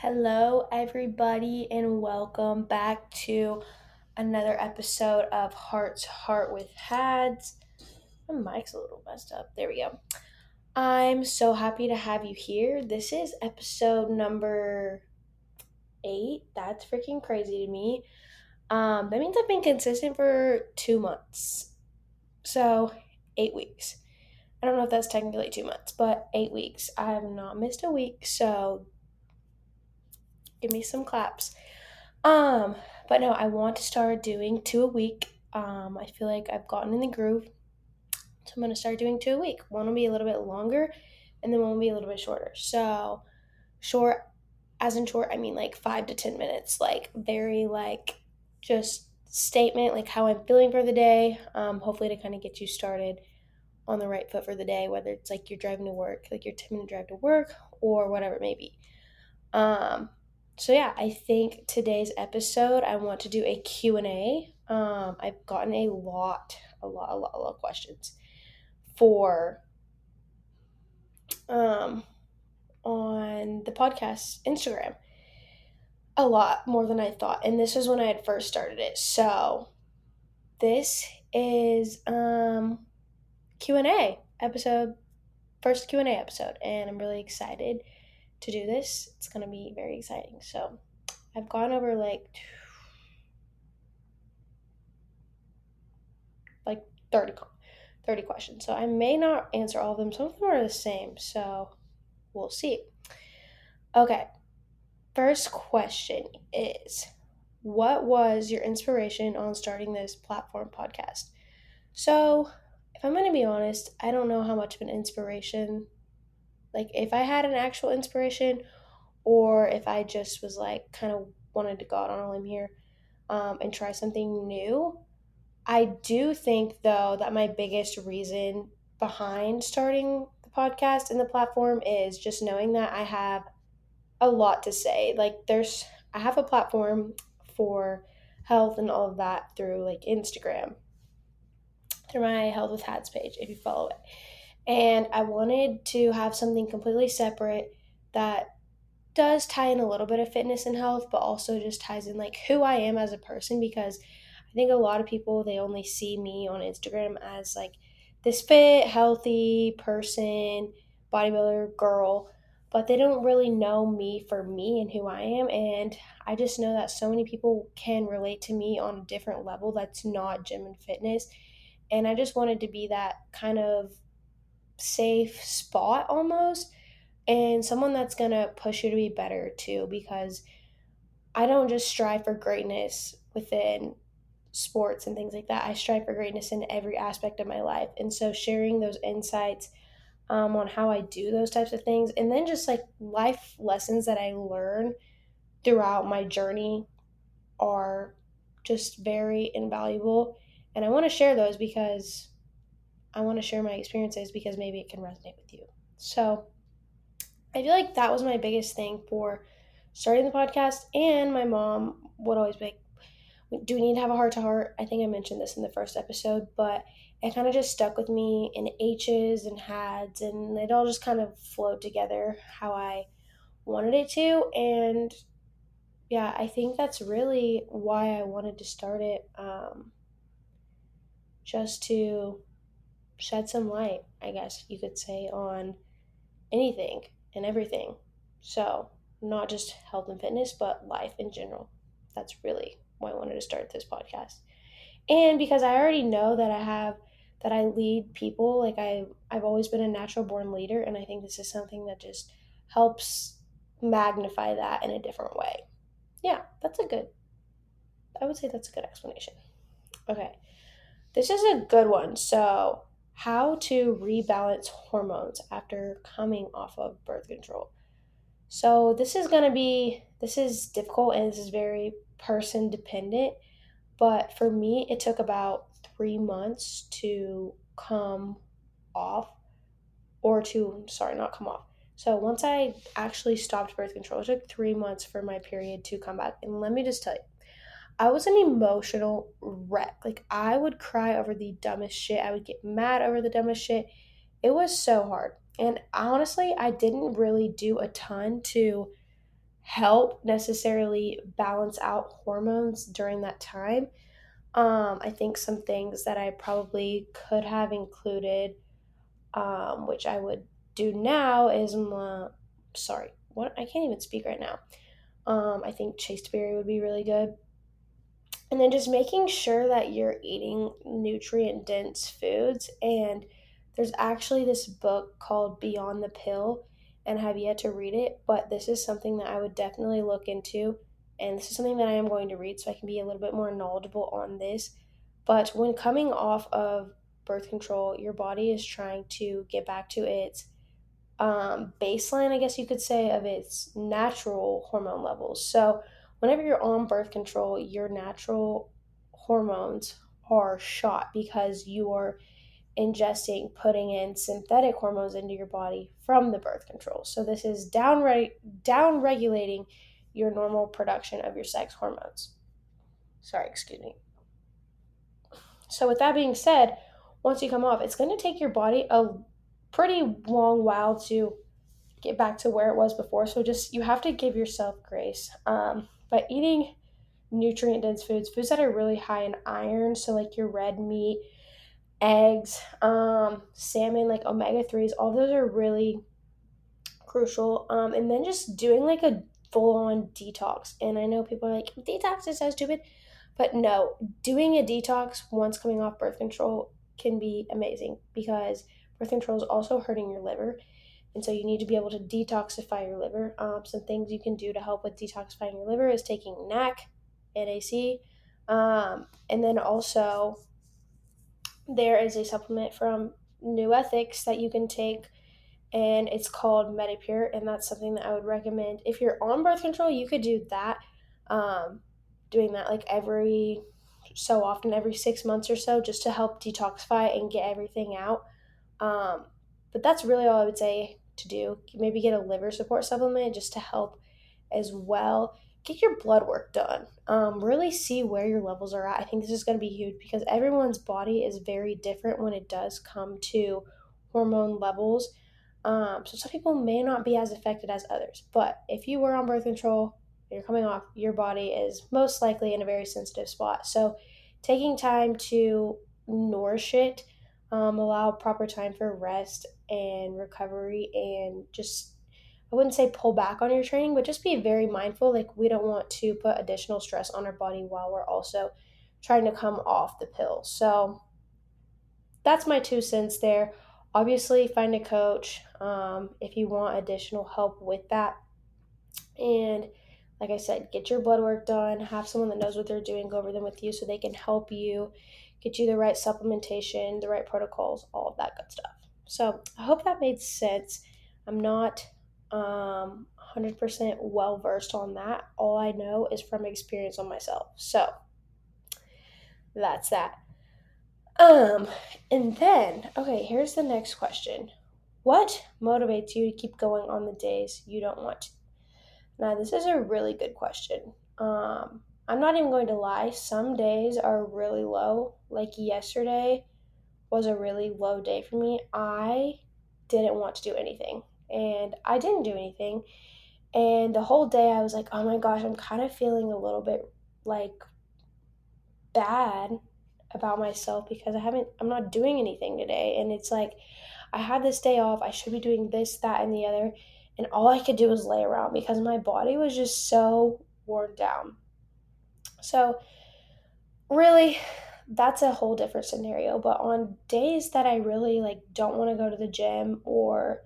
Hello, everybody, and welcome back to another episode of Heart to Heart with Hads. My mic's a little messed up. There we go. I'm so happy to have you here. This is episode number 8. That's freaking crazy to me. That means I've been consistent for 2 months. So, 8 weeks. I don't know if that's technically 2 months, but 8 weeks. I have not missed a week, so give me some claps. Um, but no, I want to start doing two a week. I feel like I've gotten in the groove, so I'm gonna start doing two a week. One will be a little bit longer, and then one will be a little bit shorter. So short, as in short, I mean like 5 to 10 minutes, like very like just statement, like how I'm feeling for the day. Hopefully to kind of get you started on the right foot for the day, whether it's like you're driving to work, like your 10-minute drive to work, or whatever it may be. Um, so yeah, I think today's episode I want to do a Q&A. I've gotten a lot of questions for um on the podcast Instagram. A lot more than I thought. And this was when I had first started it. So this is Q&A episode, first Q&A episode, and I'm really excited to do this. It's going to be very exciting. So I've gone over like 30 questions. So I may not answer all of them. Some of them are the same. So we'll see. Okay. First question is, what was your inspiration on starting this platform podcast? So, if I'm going to be honest, I don't know how much of an inspiration, like if I had an actual inspiration or if I just was like kind of wanted to go out on a limb here and try something new. I do think, though, that my biggest reason behind starting the podcast and the platform is just knowing that I have a lot to say. I have a platform for health and all of that through like Instagram, through my Health with Hats page, if you follow it. And I wanted to have something completely separate that does tie in a little bit of fitness and health, but also just ties in like who I am as a person because I think a lot of people they only see me on Instagram as like this fit, healthy person, bodybuilder girl, but they don't really know me for me and who I am. And I just know that so many people can relate to me on a different level that's not gym and fitness. And I just wanted to be that kind of safe spot almost and someone that's gonna push you to be better too because I don't just strive for greatness within sports and things like that. I strive for greatness in every aspect of my life. And so sharing those insights on how I do those types of things and then just like life lessons that I learn throughout my journey are just very invaluable. And I want to share those because I want to share my experiences because maybe it can resonate with you. So I feel like that was my biggest thing for starting the podcast. And my mom would always be like, do we need to have a heart to heart? I think I mentioned this in the first episode, but it kind of just stuck with me in H's and hads, and it all just kind of flowed together how I wanted it to. And yeah, I think that's really why I wanted to start it, just to shed some light, I guess you could say, on anything and everything. So, not just health and fitness, but life in general. That's really why I wanted to start this podcast. And because I already know that I lead people, like I've always been a natural born leader, and I think this is something that just helps magnify that in a different way. Yeah, I would say that's a good explanation. Okay. This is a good one. So, how to rebalance hormones after coming off of birth control. So, this is difficult and this is very person dependent. But for me, it took about 3 months to come off, sorry, not come off. So, once I actually stopped birth control, it took 3 months for my period to come back. And let me just tell you, I was an emotional wreck. Like, I would cry over the dumbest shit. I would get mad over the dumbest shit. It was so hard. And honestly, I didn't really do a ton to help necessarily balance out hormones during that time. I think some things that I probably could have included, which I would do now, is sorry, what I can't even speak right now. I think chasteberry would be really good. And then just making sure that you're eating nutrient dense foods. And there's actually this book called Beyond the Pill, and I have yet to read it, but this is something that I would definitely look into. And this is something that I am going to read so I can be a little bit more knowledgeable on this. But when coming off of birth control, your body is trying to get back to its baseline, I guess you could say, of its natural hormone levels. So, whenever you're on birth control, your natural hormones are shot because you are ingesting, putting in synthetic hormones into your body from the birth control. So, this is down regulating your normal production of your sex hormones. Sorry, excuse me. So, with that being said, once you come off, it's going to take your body a pretty long while to get back to where it was before. So just you have to give yourself grace. But eating nutrient dense foods, foods that are really high in iron, so like your red meat, eggs, salmon, like omega 3s, all those are really crucial. And then just doing like a full on detox. And I know people are like, detox is so stupid. But no, doing a detox once coming off birth control can be amazing because birth control is also hurting your liver, and so you need to be able to detoxify your liver. Some things you can do to help with detoxifying your liver is taking NAC. And then also there is a supplement from New Ethics that you can take, and it's called Medipure, and that's something that I would recommend. If you're on birth control, you could do that. Um, Doing that like every so often, every 6 months or so, just to help detoxify and get everything out. Um, but that's really all I would say to do. Maybe get a liver support supplement just to help as well. Get your blood work done. Really see where your levels are at. I think this is going to be huge because everyone's body is very different when it does come to hormone levels. So some people may not be as affected as others. But if you were on birth control and you're coming off, your body is most likely in a very sensitive spot. So taking time to nourish it, allow proper time for rest and recovery, and just, I wouldn't say pull back on your training, but just be very mindful. Like, we don't want to put additional stress on our body while we're also trying to come off the pill. So that's my 2 cents there. Obviously, find a coach if you want additional help with that. And like I said, get your blood work done, have someone that knows what they're doing go over them with you so they can help you, get you the right supplementation, the right protocols, all of that good stuff. So I hope that made sense. I'm not 100% well versed on that. All I know is from experience on myself. So that's that. Um, and then, okay, here's the next question. What motivates you to keep going on the days you don't want to? Now, this is a really good question. I'm not even going to lie. Some days are really low. Like yesterday was a really low day for me. I didn't want to do anything, and I didn't do anything. And the whole day I was like, oh my gosh, I'm kind of feeling a little bit like bad about myself because I'm not doing anything today. And it's like, I had this day off. I should be doing this, that, and the other. And all I could do was lay around because my body was just so worn down. So, really, that's a whole different scenario. But on days that I really like don't want to go to the gym, or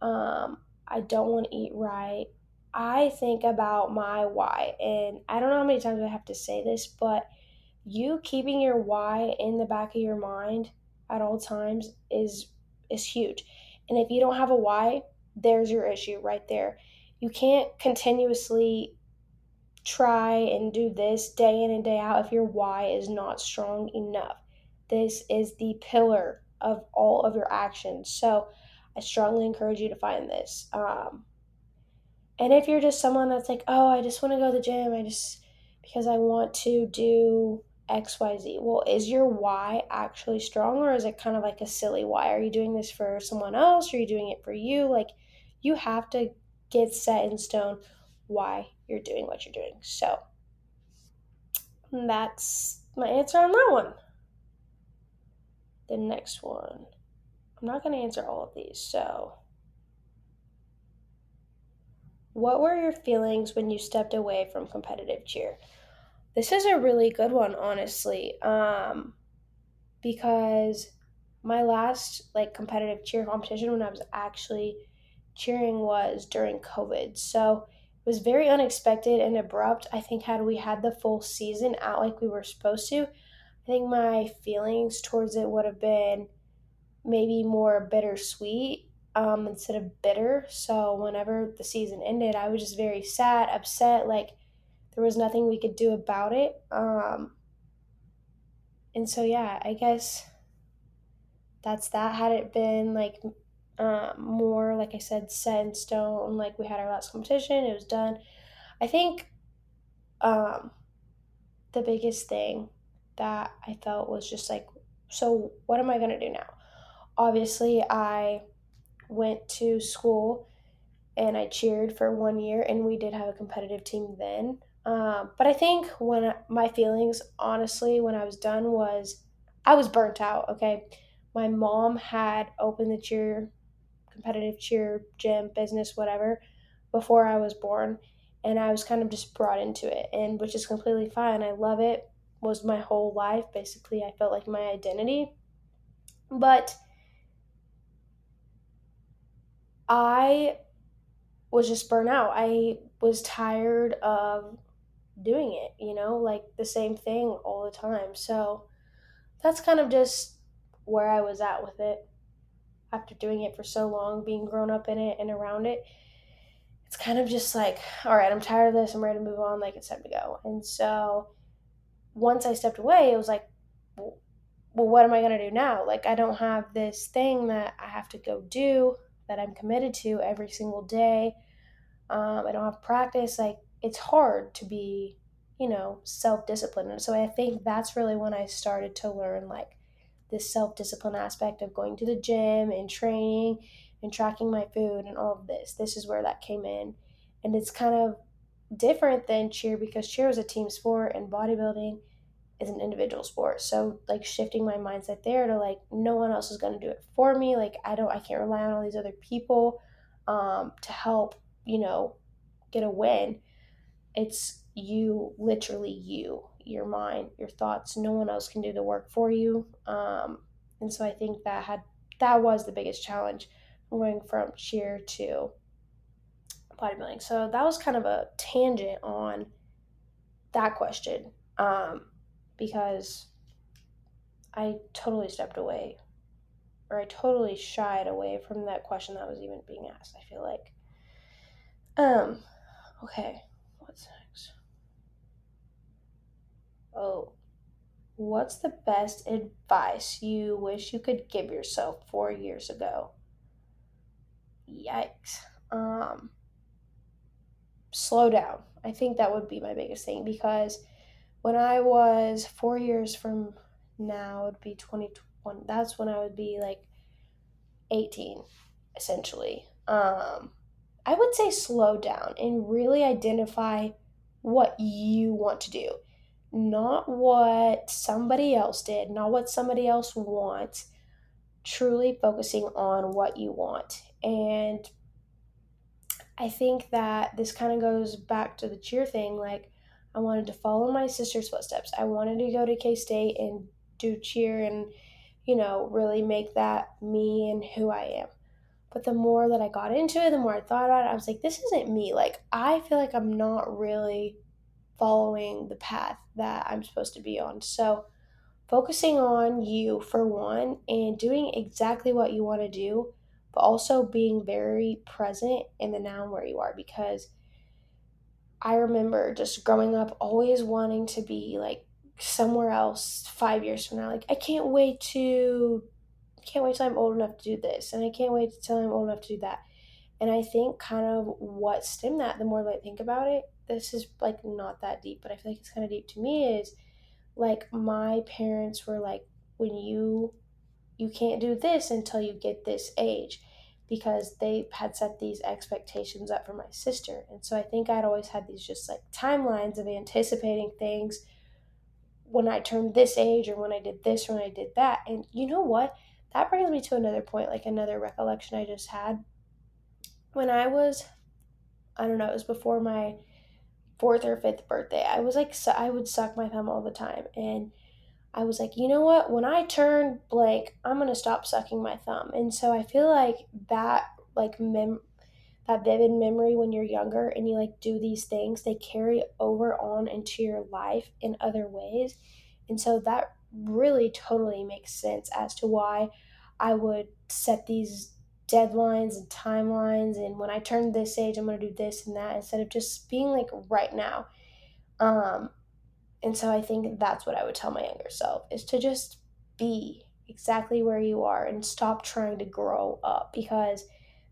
I don't want to eat right, I think about my why. And I don't know how many times I have to say this, but you keeping your why in the back of your mind at all times is huge. And if you don't have a why, there's your issue right there. You can't continuously try and do this day in and day out if your why is not strong enough. This is the pillar of all of your actions. So I strongly encourage you to find this. And if you're just someone that's like, oh, I just want to go to the gym, I just, because I want to do XYZ. Well, is your why actually strong, or is it kind of like a silly why? Are you doing this for someone else? Or are you doing it for you? Like, you have to get set in stone why you're doing what you're doing. So that's my answer on that one. The next one. I'm not going to answer all of these. So, what were your feelings when you stepped away from competitive cheer? This is a really good one, honestly, because my last like competitive cheer competition when I was actually cheering was during COVID. So it was very unexpected and abrupt. I think had we had the full season out like we were supposed to, I think my feelings towards it would have been maybe more bittersweet instead of bitter. So whenever the season ended, I was just very sad, upset, like there was nothing we could do about it. And so, yeah, I guess that's that. Had it been like more, like I said, set in stone, like we had our last competition, it was done. I think um, the biggest thing that I felt was just like, so what am I going to do now? Obviously, I went to school and I cheered for 1 year, and we did have a competitive team then. But I think when my feelings, honestly, when I was done, was I was burnt out. Okay, my mom had opened the competitive cheer gym business, whatever, before I was born, and I was kind of just brought into it, and which is completely fine. I love it. Was my whole life basically. I felt like my identity, but I was just burnt out. I was tired of doing it, like the same thing all the time. So that's kind of just where I was at with it after doing it for so long, being grown up in it and around it. It's kind of just like, all right, I'm tired of this. I'm ready to move on. Like, it's time to go. And so once I stepped away, it was like, well, what am I going to do now? Like, I don't have this thing that I have to go do that I'm committed to every single day. I don't have practice. Like, it's hard to be, self disciplined. And so I think that's really when I started to learn, like, this self discipline aspect of going to the gym and training and tracking my food and all of this. This is where that came in. And it's kind of different than cheer because cheer is a team sport and bodybuilding is an individual sport. So like shifting my mindset there to like no one else is going to do it for me. Like I can't rely on all these other people to help, you know, get a win. It's you, literally you, your mind, your thoughts. No one else can do the work for you. And so I think that was the biggest challenge going from cheer to bodybuilding. So that was kind of a tangent on that question because I totally stepped away or I totally shied away from that question that was even being asked. I feel like. Um. Okay. What's next? Oh, what's the best advice you wish you could give yourself 4 years ago? Yikes. Um. Slow down. I think that would be my biggest thing because when I was 4 years from now, it'd be 2021. That's when I would be like 18, essentially. I would say slow down and really identify what you want to do, not what somebody else did, not what somebody else wants, truly focusing on what you want. And I think that this kind of goes back to the cheer thing. Like, I wanted to follow my sister's footsteps. I wanted to go to K State and do cheer and, really make that me and who I am. But the more that I got into it, the more I thought about it, I was like, this isn't me. Like, I feel like I'm not really following the path that I'm supposed to be on. So, focusing on you for one and doing exactly what you want to do, but also being very present in the now and where you are. Because I remember just growing up always wanting to be like somewhere else 5 years from now. Like, I can't wait till I'm old enough to do this, and I can't wait till I'm old enough to do that. And I think kind of what stemmed that, the more that I think about it, this is like not that deep, but I feel like it's kind of deep to me, is like my parents were like, when you can't do this until you get this age. because they had set these expectations up for my sister. And so I think I'd always had these just like timelines of anticipating things when I turned this age or when I did this or when I did that. And you know what? That brings me to another point, like another recollection I just had. When I was, I don't know, it was before my fourth or fifth birthday. I was like, I would suck my thumb all the time. And I was like, you know what? When I turn blank, I'm going to stop sucking my thumb. And so I feel like that, like, that vivid memory when you're younger and you like do these things, they carry over on into your life in other ways. And so that really totally makes sense as to why I would set these deadlines and timelines, and when I turn this age I'm going to do this and that, instead of just being like right now. um and so I think that's what I would tell my younger self, is to just be exactly where you are and stop trying to grow up, because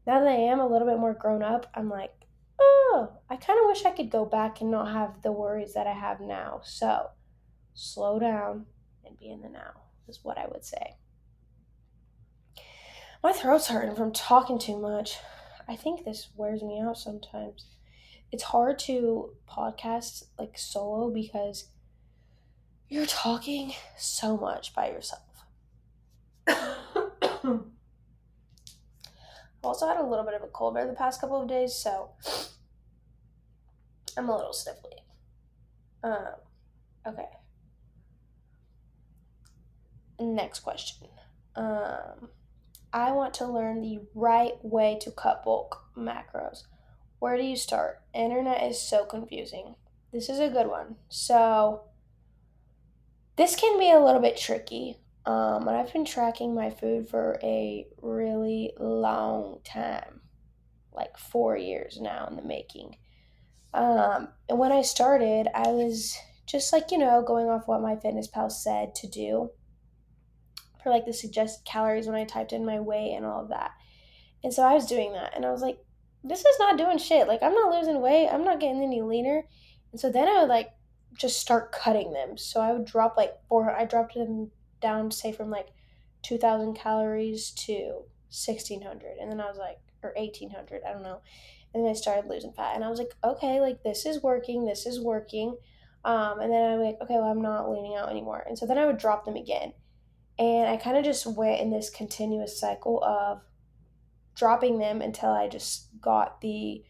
now that I am a little bit more grown up, I'm like, oh, I kind of wish I could go back and not have the worries that I have now. So slow down and be in the now is what I would say. My throat's hurting from talking too much. I think this wears me out sometimes. It's hard to podcast like solo because you're talking so much by yourself. I've also had a little bit of a cold over the past couple of days, so I'm a little sniffly. Um, okay, next question. Um, I want to learn the right way to cut bulk macros. Where do you start? Internet is so confusing. This is a good one. So, this can be a little bit tricky. And I've been tracking my food for a really long time, like 4 years now in the making. And when I started, I was just like, going off what my fitness pal said to do for like the suggested calories when I typed in my weight and all of that. And so I was doing that, and I was like, this is not doing shit. Like, I'm not losing weight, I'm not getting any leaner. And so then I would like just start cutting them. So I would drop like I dropped them down, say, from like 2,000 calories to 1,600. And then I was like, or 1,800, I don't know. And then I started losing fat, and I was like, okay, like this is working, this is working. And then I was like, okay, well, I'm not leaning out anymore. And so then I would drop them again. And I kind of just went in this continuous cycle of dropping them until I just got the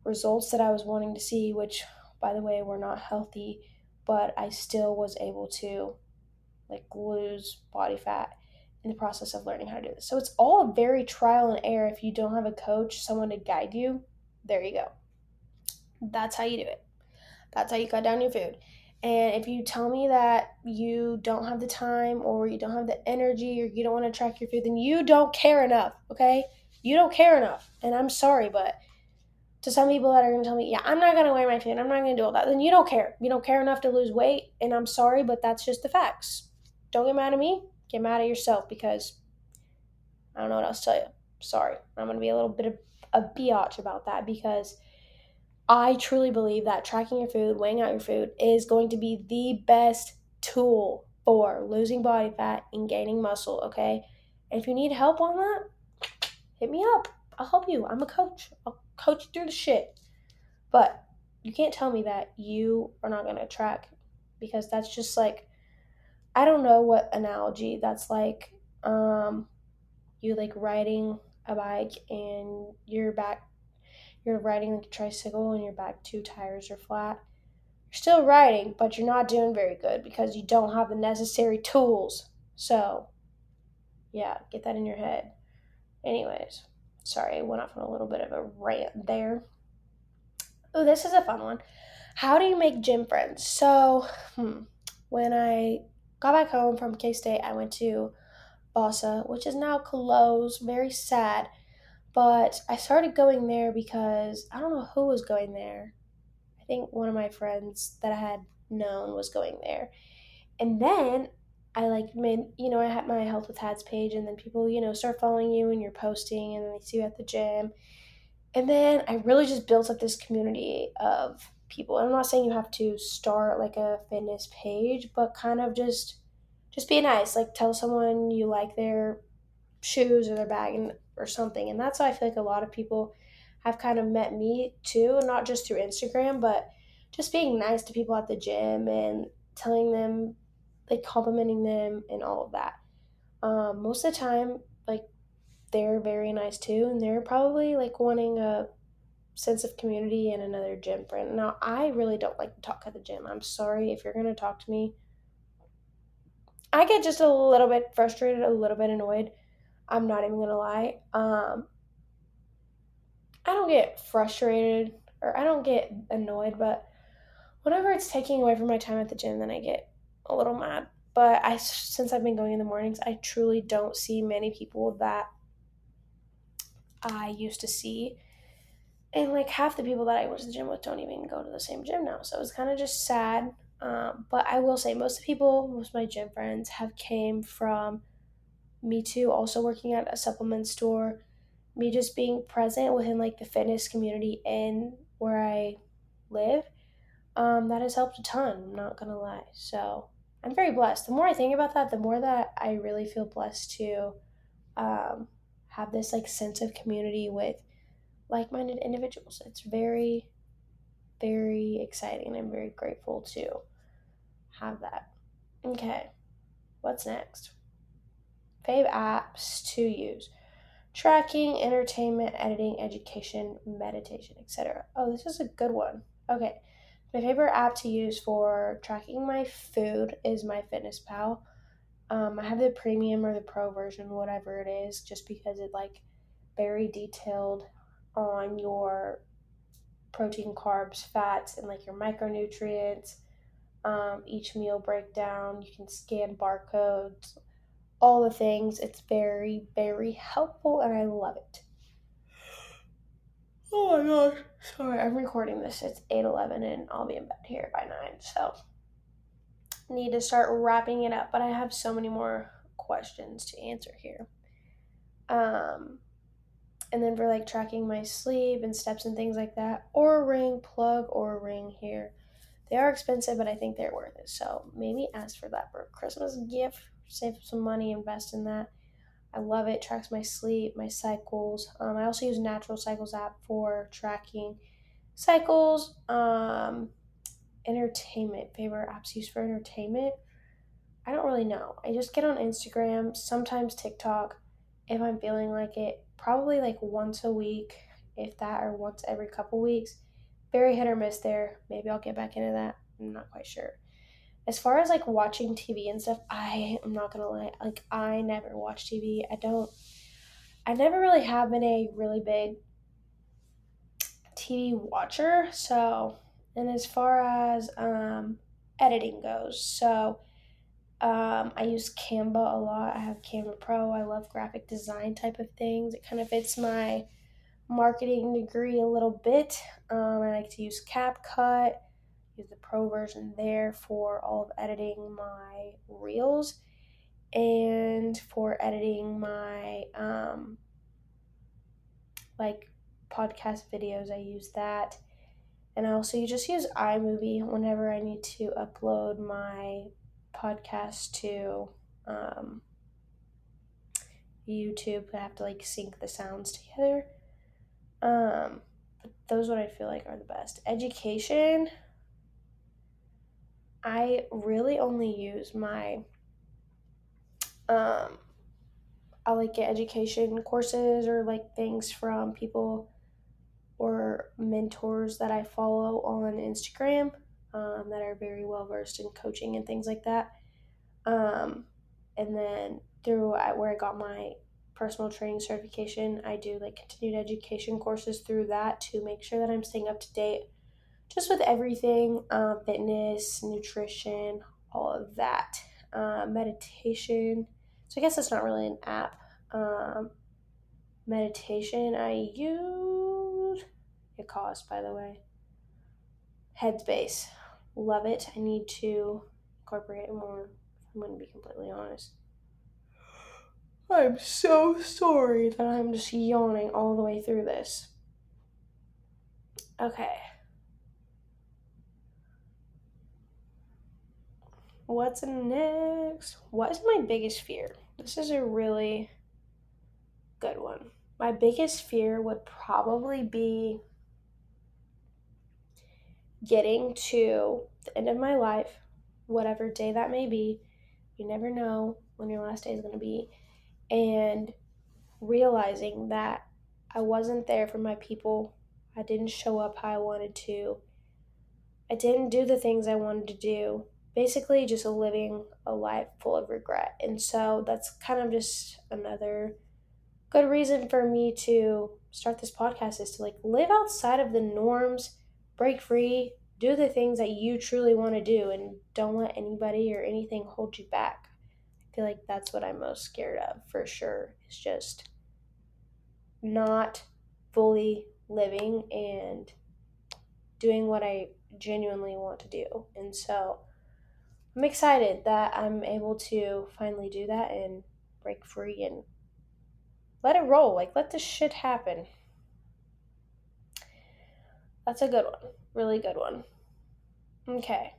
results that I was wanting to see, which, by the way, were not healthy, but I still was able to like lose body fat in the process of learning how to do this. So it's all very trial and error. If you don't have a coach, someone to guide you, there you go. That's how you do it. That's how you cut down your food. And if you tell me that you don't have the time or you don't have the energy or you don't want to track your food, then you don't care enough, okay? You don't care enough. And I'm sorry, but to some people that are going to tell me, yeah, I'm not going to weigh my food, I'm not going to do all that, then you don't care. You don't care enough to lose weight. And I'm sorry, but that's just the facts. Don't get mad at me. Get mad at yourself, because I don't know what else to tell you. Sorry. I'm going to be a little bit of a biatch about that, because I truly believe that tracking your food, weighing out your food, is going to be the best tool for losing body fat and gaining muscle, okay? And if you need help on that, hit me up. I'll help you. I'm a coach. I'll coach you through the shit. But you can't tell me that you are not going to track, because that's just like, I don't know what analogy that's like. You like riding a bike and you're riding like a tricycle and your back two tires are flat. You're still riding, but you're not doing very good because you don't have the necessary tools. So, yeah, get that in your head. Anyways, sorry, I went off on a little bit of a rant there. Oh, this is a fun one. How do you make gym friends? So, when I got back home from K State, I went to Bossa, which is now closed. Very sad. But I started going there because I don't know who was going there. I think one of my friends that I had known was going there. And then I like made, I had my Health with Hats page, and then people, start following you and you're posting, and then they see you at the gym. And then I really just built up this community of people. And I'm not saying you have to start like a fitness page, but kind of just be nice. Like tell someone you like their shoes or their bag, and or something. And that's how I feel like a lot of people have kind of met me too, not just through Instagram, but just being nice to people at the gym and telling them, like complimenting them and all of that. Most of the time, like they're very nice too, and they're probably like wanting a sense of community and another gym friend. Now, I really don't like to talk at the gym. I'm sorry if you're gonna talk to me. I get just a little bit frustrated, a little bit annoyed. I'm not even gonna lie. I don't get frustrated or I don't get annoyed, but whenever it's taking away from my time at the gym, then I get a little mad. But since I've been going in the mornings, I truly don't see many people that I used to see. And like half the people that I went to the gym with don't even go to the same gym now. So it's kind of just sad. But I will say most of the people, most of my gym friends have came from me too, also working at a supplement store, me just being present within like the fitness community in where I live. That has helped a ton. I'm not gonna lie. So I'm very blessed. The more I think about that, the more that I really feel blessed to um, have this like sense of community with like-minded individuals. It's very, very exciting. I'm very grateful to have that. Okay, what's next? Fave apps to use. Tracking, entertainment, editing, education, meditation, etc. Oh, this is a good one. Okay. My favorite app to use for tracking my food is my Fitness Pal. I have the premium or the pro version, whatever it is, just because it like very detailed on your protein, carbs, fats, and like your micronutrients, each meal breakdown. You can scan barcodes, all the things. It's very, very helpful and I love it. Oh my gosh. Sorry, I'm recording this. It's 8:11 and I'll be in bed here by 9. So, need to start wrapping it up, but I have so many more questions to answer here. Um, and then for like tracking my sleep and steps and things like that, or ring, plug or ring here. They are expensive, but I think they're worth it. So maybe ask for that for a Christmas gift. Save some money, invest in that. I love it. Tracks my sleep, my cycles. I also use Natural Cycles app for tracking cycles. Entertainment. Favorite apps used for entertainment? I don't really know. I just get on Instagram, sometimes TikTok, if I'm feeling like it. Probably like once a week, if that, or once every couple weeks. Very hit or miss there. Maybe I'll get back into that. I'm not quite sure. As far as like watching TV and stuff, I am not gonna lie. Like I never watch TV. I never really have been a really big TV watcher. So, and as far as editing goes, so I use Canva a lot. I have Canva Pro. I love graphic design type of things. It kind of fits my marketing degree a little bit. I like to use CapCut, use the pro version there for all of editing my reels and for editing my like podcast videos. I use that. And I also just use iMovie whenever I need to upload my podcast to um, YouTube. I have to like sync the sounds together. But those what I feel like are the best. Education, I really only use my um, I'll like get education courses or like things from people or mentors that I follow on Instagram that are very well versed in coaching and things like that. Um, and then through where I got my personal training certification, I do like continued education courses through that to make sure that I'm staying up to date just with everything, fitness, nutrition, all of that. Meditation. So I guess it's not really an app. Meditation I use. It costs, by the way. Headspace. Love it. I need to incorporate it more, if I'm going to be completely honest. I'm so sorry that I'm just yawning all the way through this. Okay. What's next? What is my biggest fear? This is a really good one. My biggest fear would probably be getting to the end of my life, whatever day that may be. You never know when your last day is going to be. And realizing that I wasn't there for my people. I didn't show up how I wanted to. I didn't do the things I wanted to do. Basically, just living a life full of regret. And so that's kind of just another good reason for me to start this podcast is to like live outside of the norms, break free, do the things that you truly want to do, and don't let anybody or anything hold you back. I feel like that's what I'm most scared of for sure. It's just not fully living and doing what I genuinely want to do. And so I'm excited that I'm able to finally do that and break free and let it roll. Like, let this shit happen. That's a good one. Really good one. Okay.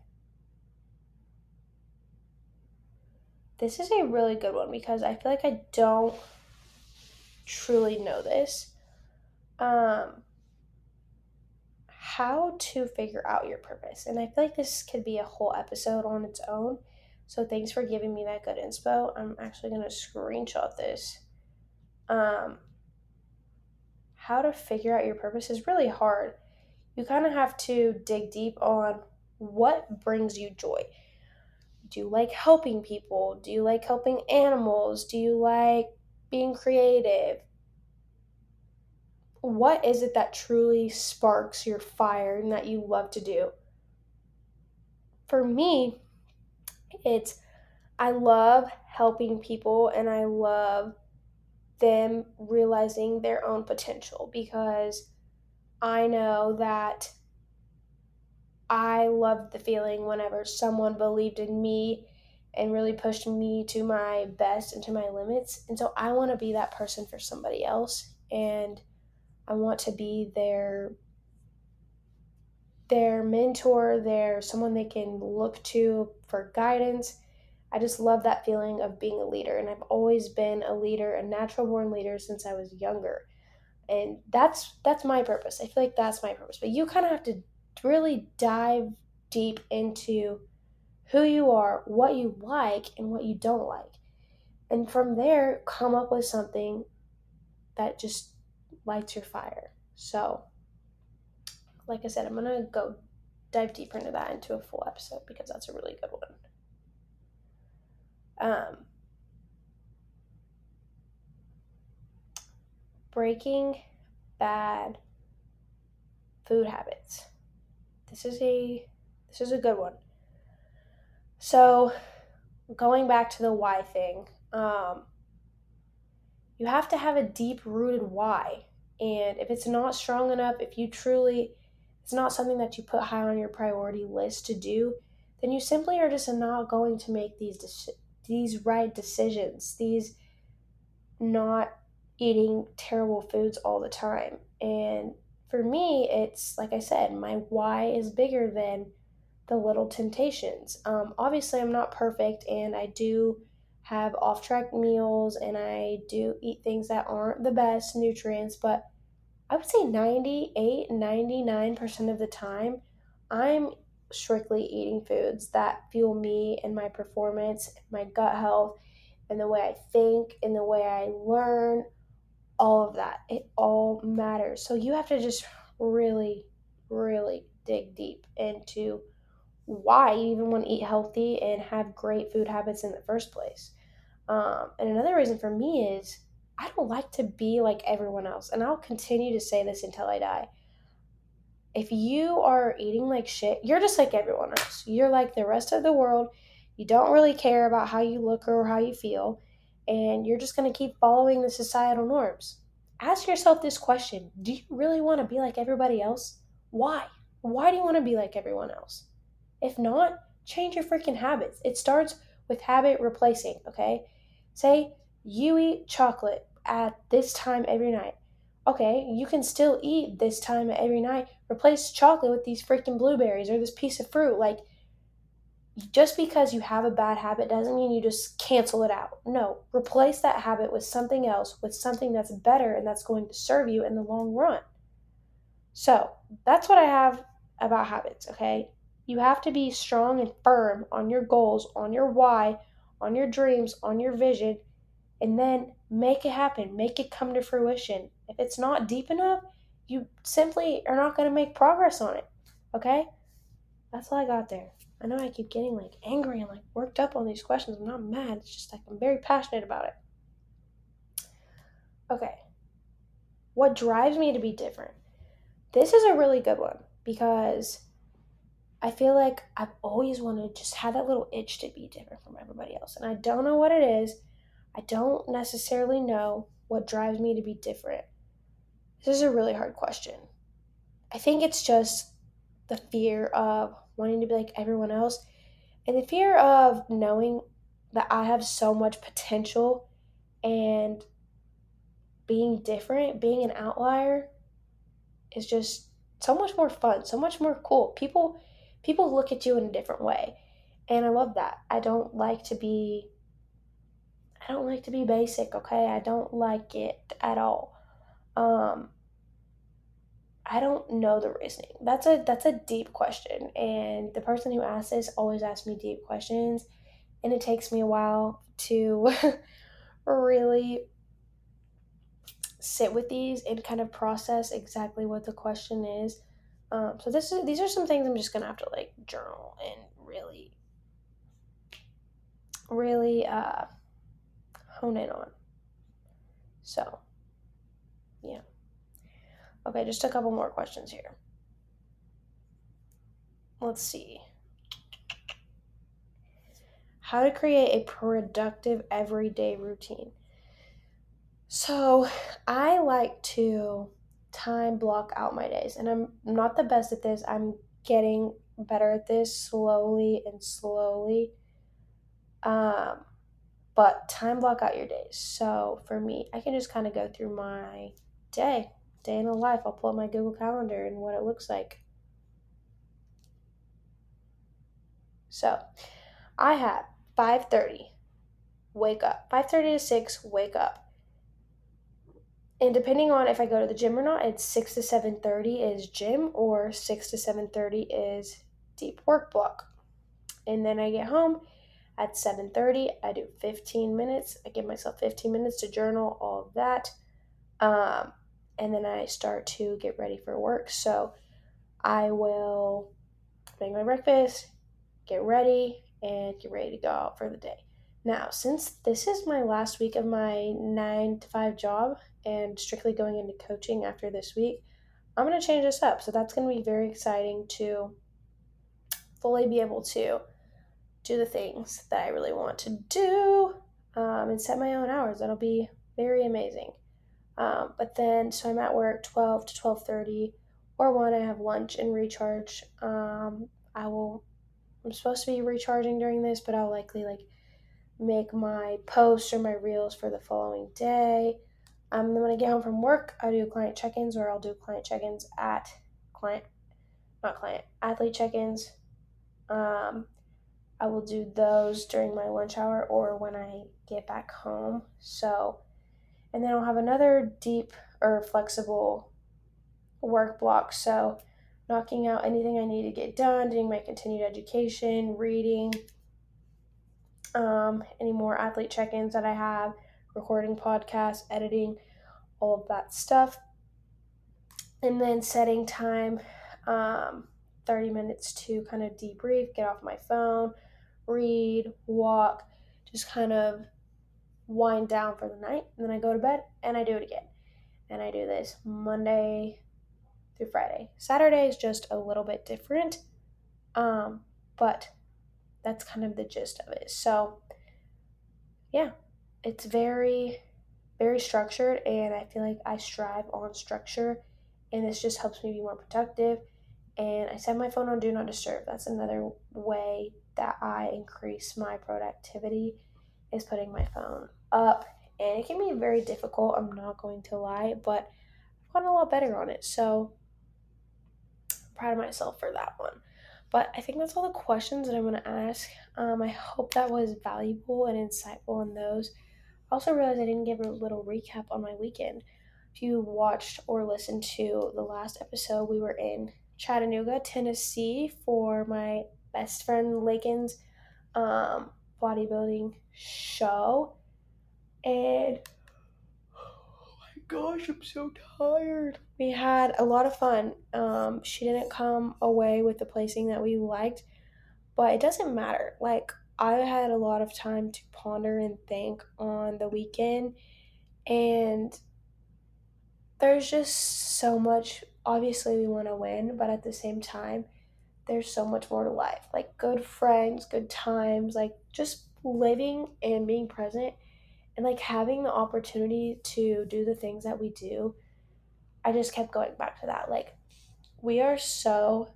This is a really good one because I feel like I don't truly know this. Um, how to figure out your purpose. And I feel like this could be a whole episode on its own. So thanks for giving me that good inspo. I'm actually going to screenshot this. Um, how to figure out your purpose is really hard. You kind of have to dig deep on what brings you joy. Do you like helping people? Do you like helping animals? Do you like being creative? What is it that truly sparks your fire and that you love to do? For me, it's I love helping people and I love them realizing their own potential because I know that I loved the feeling whenever someone believed in me and really pushed me to my best and to my limits. And so I want to be that person for somebody else and I want to be their mentor, their someone they can look to for guidance. I just love that feeling of being a leader and I've always been a leader, a natural born leader since I was younger. And that's my purpose. I feel like that's my purpose. But you kind of have to really dive deep into who you are, what you like, and what you don't like. And from there, come up with something that just lights your fire. So, like I said, I'm going to go dive deeper into that into a full episode because that's a really good one. Um, breaking bad food habits. This is a good one. So, going back to the why thing, you have to have a deep rooted why. And if it's not strong enough, if you truly, it's not something that you put high on your priority list to do, then you simply are just not going to make these right decisions, these not eating terrible foods all the time. And for me, it's like I said, my why is bigger than the little temptations. Obviously, I'm not perfect and I do have off track meals and I do eat things that aren't the best nutrients, but I would say 98, 99% of the time, I'm strictly eating foods that fuel me and my performance, my gut health, and the way I think and the way I learn, all of that. It all matters. So you have to just really, really dig deep into why you even want to eat healthy and have great food habits in the first place. And another reason for me is I don't like to be like everyone else. And I'll continue to say this until I die. If you are eating like shit, you're just like everyone else. You're like the rest of the world. You don't really care about how you look or how you feel. And you're just going to keep following the societal norms. Ask yourself this question. Do you really want to be like everybody else? Why? Why do you want to be like everyone else? If not, change your freaking habits. It starts with habit replacing, okay? Say you eat chocolate at this time every night. Okay, you can still eat this time every night. Replace chocolate with these freaking blueberries or this piece of fruit. Like, just because you have a bad habit doesn't mean you just cancel it out. No, replace that habit with something else, with something that's better and that's going to serve you in the long run. So that's what I have about habits, okay? You have to be strong and firm on your goals, on your why, on your dreams, on your vision, and then make it happen, make it come to fruition. If it's not deep enough, you simply are not going to make progress on it, okay? That's all I got there. I know I keep getting like angry and like worked up on these questions. I'm not mad. It's just like I'm very passionate about it. Okay. What drives me to be different? This is a really good one because I feel like I've always wanted to just have that little itch to be different from everybody else. And I don't know what it is. I don't necessarily know what drives me to be different. This is a really hard question. I think it's just the fear of wanting to be like everyone else and the fear of knowing that I have so much potential and being different, being an outlier is just so much more fun, so much more cool. People look at you in a different way. And I love that. I don't like to be basic, okay? I don't like it at all. Um I don't know the reasoning. That's a deep question, and the person who asked this always asks me deep questions, and it takes me a while to really sit with these and kind of process exactly what the question is. So these are some things I'm just gonna have to like journal and really hone in on. So yeah. Okay, just a couple more questions here. Let's see. How to create a productive everyday routine. So I like to time block out my days, and I'm not the best at this. I'm getting better at this slowly and slowly. Um, but time block out your days. So for me, I can just kind of go through my day, day in the life. I'll pull up my Google Calendar and what it looks like. So I have 5:30, wake up. 5:30 to 6, wake up. And depending on if I go to the gym or not, it's 6 to 7:30 is gym or 6 to 7:30 is deep work block. And then I get home at 7:30. I do 15 minutes. I give myself 15 minutes to journal, all of that. Um, and then I start to get ready for work. So I will make my breakfast, get ready, and get ready to go out for the day. Now, since this is my last week of my 9 to 5 job and strictly going into coaching after this week, I'm going to change this up. So that's going to be very exciting to fully be able to do the things that I really want to do and set my own hours. That'll be very amazing. But then, so I'm at work 12 to 12:30 or 1, I have lunch and recharge. I'm supposed to be recharging during this, but I'll likely like make my posts or my reels for the following day. Then when I get home from work, I do client check-ins, or I'll do client check-ins at client, not client, athlete check-ins. Um, I will do those during my lunch hour or when I get back home. So, and then I'll have another deep or flexible work block. So, knocking out anything I need to get done, doing my continued education, reading, any more athlete check ins that I have, recording podcasts, editing, all of that stuff. And then setting time, 30 minutes to kind of debrief, get off my phone, read, walk, just kind of wind down for the night. And then I go to bed and I do it again. And I do this Monday through Friday. Saturday is just a little bit different, but that's kind of the gist of it. So, yeah, it's very, very structured, and I feel like I strive on structure, and this just helps me be more productive. And I set my phone on do not disturb. That's another way that I increase my productivity is putting my phone up. And it can be very difficult, I'm not going to lie, but I've gotten a lot better on it. So I'm proud of myself for that one. But I think that's all the questions that I'm going to ask. I hope that was valuable and insightful in those. I also realized I didn't give a little recap on my weekend. If you watched or listened to the last episode, we were in Chattanooga, Tennessee for my best friend Lakin's um, bodybuilding show. And oh my gosh, I'm so tired. We had a lot of fun. She didn't come away with the placing that we liked, but it doesn't matter. Like, I had a lot of time to ponder and think on the weekend, and there's just so much. Obviously, we want to win, but at the same time, there's so much more to life. Like, good friends, good times, like, just living and being present and like having the opportunity to do the things that we do. I just kept going back to that. Like, we are so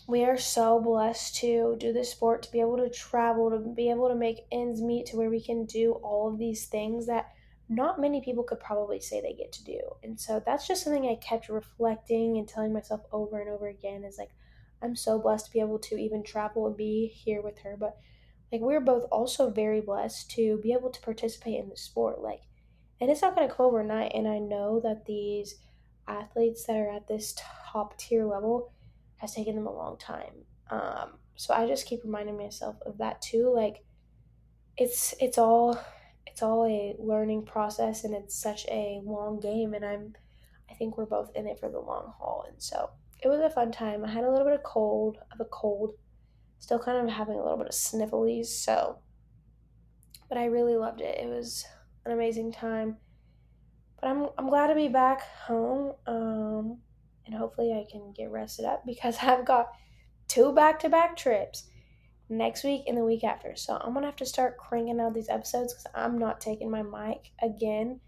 we are so blessed to do this sport, to be able to travel, to be able to make ends meet, to where we can do all of these things that not many people could probably say they get to do. And so that's just something I kept reflecting and telling myself over and over again, is like, I'm so blessed to be able to even travel and be here with her. But like, we're both also very blessed to be able to participate in the sport. Like, and it's not going to come overnight. And I know that these athletes that are at this top tier level has taken them a long time. So I just keep reminding myself of that too. Like, it's all a learning process, and it's such a long game. And I think we're both in it for the long haul. And so it was a fun time. I had a little bit of a cold, still kind of having a little bit of sniffles. So, but I really loved it. It was an amazing time. But I'm glad to be back home. And hopefully I can get rested up because I've got two back-to-back trips next week and the week after. So I'm gonna have to start cranking out these episodes because I'm not taking my mic again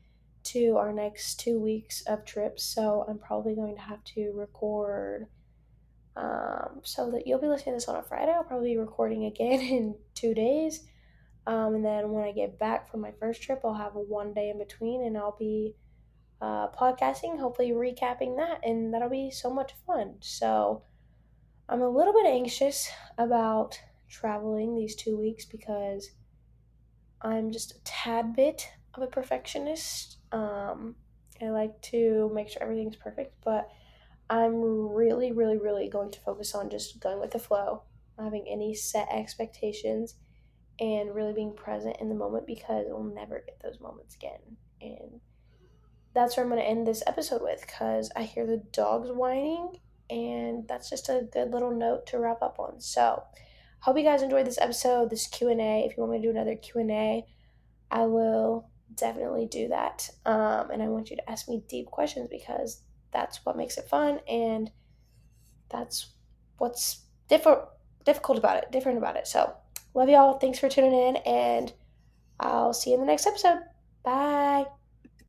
to our next 2 weeks of trips. So I'm probably going to have to record. So that you'll be listening to this on a Friday. I'll probably be recording again in 2 days. And then when I get back from my first trip, I'll have a 1 day in between, and I'll be podcasting, hopefully recapping that, and that'll be so much fun. So I'm a little bit anxious about traveling these 2 weeks because I'm just a tad bit of a perfectionist. I like to make sure everything's perfect, but I'm really, really, really going to focus on just going with the flow, not having any set expectations, and really being present in the moment because we'll never get those moments again. And that's where I'm going to end this episode with because I hear the dogs whining, and that's just a good little note to wrap up on. So, hope you guys enjoyed this episode, this Q&A. If you want me to do another Q&A, I will definitely do that. And I want you to ask me deep questions because that's what makes it fun, and that's what's different about it. So, love y'all. Thanks for tuning in, and I'll see you in the next episode. Bye.